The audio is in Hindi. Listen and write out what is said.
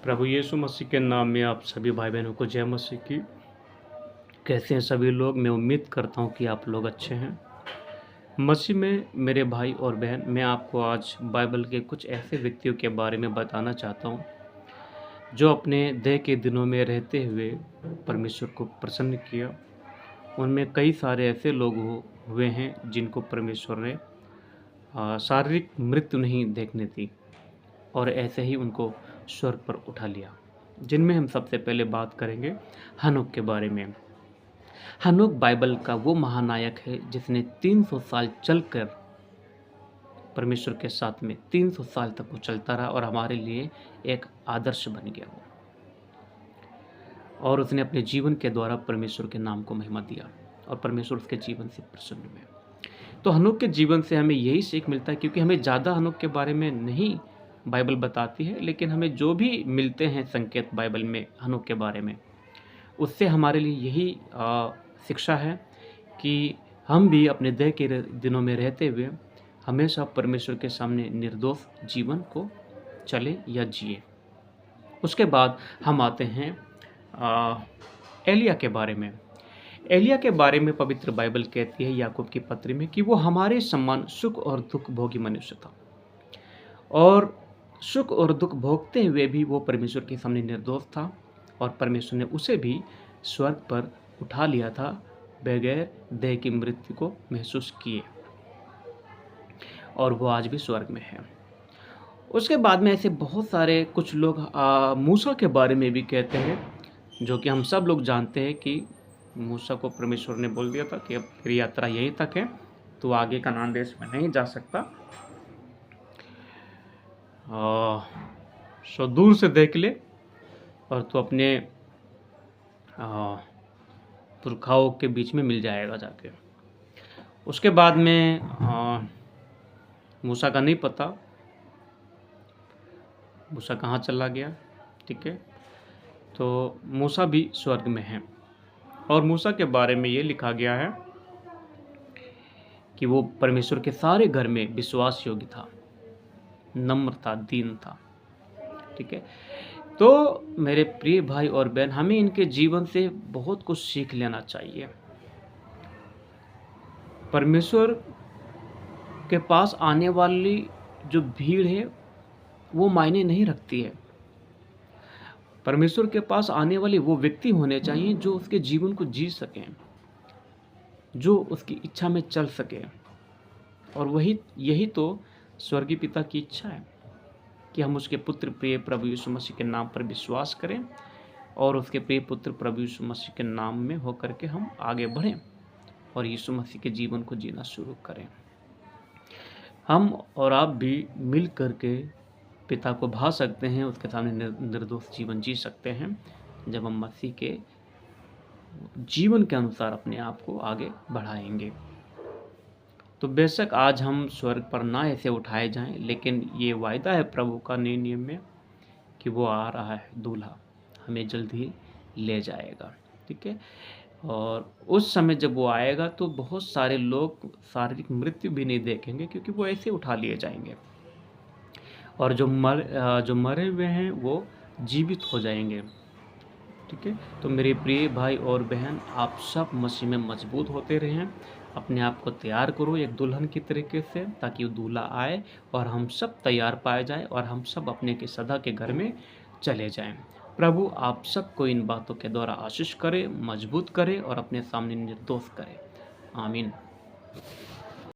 प्रभु यीशु मसीह के नाम में आप सभी भाई बहनों को जय मसीह की। कैसे हैं सभी लोग? मैं उम्मीद करता हूँ कि आप लोग अच्छे हैं। मसीह में मेरे भाई और बहन, मैं आपको आज बाइबल के कुछ ऐसे व्यक्तियों के बारे में बताना चाहता हूँ जो अपने देह के दिनों में रहते हुए परमेश्वर को प्रसन्न किया। उनमें कई सारे ऐसे लोग हुए हैं जिनको परमेश्वर ने शारीरिक मृत्यु नहीं देखने दी और ऐसे ही उनको स्वर्ग पर उठा लिया। जिनमें हम सबसे पहले बात करेंगे हनोक के बारे में। हनोक बाइबल का वो महानायक है जिसने 300 साल चलकर परमेश्वर के साथ में 300 साल तक वो चलता रहा और हमारे लिए एक आदर्श बन गया वो, और उसने अपने जीवन के द्वारा परमेश्वर के नाम को महिमा दिया और परमेश्वर उसके जीवन से प्रसन्न हुए। तो हनोक के जीवन से हमें यही सीख मिलता है, क्योंकि हमें ज़्यादा हनोक के बारे में नहीं बाइबल बताती है, लेकिन हमें जो भी मिलते हैं संकेत बाइबल में हनोक के बारे में, उससे हमारे लिए यही शिक्षा है कि हम भी अपने देह के दिनों में रहते हुए हमेशा परमेश्वर के सामने निर्दोष जीवन को चले या जिए। उसके बाद हम आते हैं एलिया के बारे में। एलिया के बारे में पवित्र बाइबल कहती है याकूब की पत्री में कि वो हमारे समान सुख और दुख भोगी मनुष्य था, और सुख और दुख भोगते हुए भी वो परमेश्वर के सामने निर्दोष था, और परमेश्वर ने उसे भी स्वर्ग पर उठा लिया था बगैर देह की मृत्यु को महसूस किए, और वो आज भी स्वर्ग में है। उसके बाद में ऐसे बहुत सारे कुछ लोग मूसा के बारे में भी कहते हैं, जो कि हम सब लोग जानते हैं कि मूसा को परमेश्वर ने बोल दिया था कि अब तेरी यात्रा यहीं तक है, तो आगे कनान देश में नहीं जा सकता। सो दूर से देख ले और तू अपने पुरखाओं के बीच में मिल जाएगा जाके। उसके बाद में मूसा का नहीं पता मूसा कहाँ चला गया, ठीक है। तो मूसा भी स्वर्ग में है, और मूसा के बारे में ये लिखा गया है कि वो परमेश्वर के सारे घर में विश्वास योग्य था, नम्र था, दीन था, ठीक है। तो मेरे प्रिय भाई और बहन, हमें इनके जीवन से बहुत कुछ सीख लेना चाहिए। परमेश्वर के पास आने वाली जो भीड़ है वो मायने नहीं रखती है। परमेश्वर के पास आने वाले वो व्यक्ति होने चाहिए जो उसके जीवन को जी सकें, जो उसकी इच्छा में चल सके, और यही तो स्वर्गीय पिता की इच्छा है कि हम उसके पुत्र प्रिय प्रभु यीशु मसीह के नाम पर विश्वास करें और उसके प्रिय पुत्र प्रभु यीशु मसीह के नाम में होकर के हम आगे बढ़ें और यीशु मसीह के जीवन को जीना शुरू करें। हम और आप भी मिल करके पिता को भा सकते हैं, उसके सामने निर्दोष जीवन जी सकते हैं, जब हम मसीह के जीवन के अनुसार अपने आप को आगे बढ़ाएंगे। तो बेशक आज हम स्वर्ग पर ना ऐसे उठाए जाएं, लेकिन ये वायदा है प्रभु का नए नियम में कि वो आ रहा है, दूल्हा हमें जल्द ही ले जाएगा, ठीक है। और उस समय जब वो आएगा तो बहुत सारे लोग शारीरिक मृत्यु भी नहीं देखेंगे, क्योंकि वो ऐसे उठा लिए जाएंगे, और जो मरे हुए हैं वो जीवित हो जाएंगे, ठीक है। तो मेरे प्रिय भाई और बहन, आप सब मसीह में मजबूत होते रहें, अपने आप को तैयार करो एक दुल्हन की तरीके से, ताकि वो दूल्हा आए और हम सब तैयार पाए जाएं और हम सब अपने के सदा के घर में चले जाएं। प्रभु आप सबको इन बातों के द्वारा आशीष करे, मजबूत करे और अपने सामने निर्दोष करे। आमीन।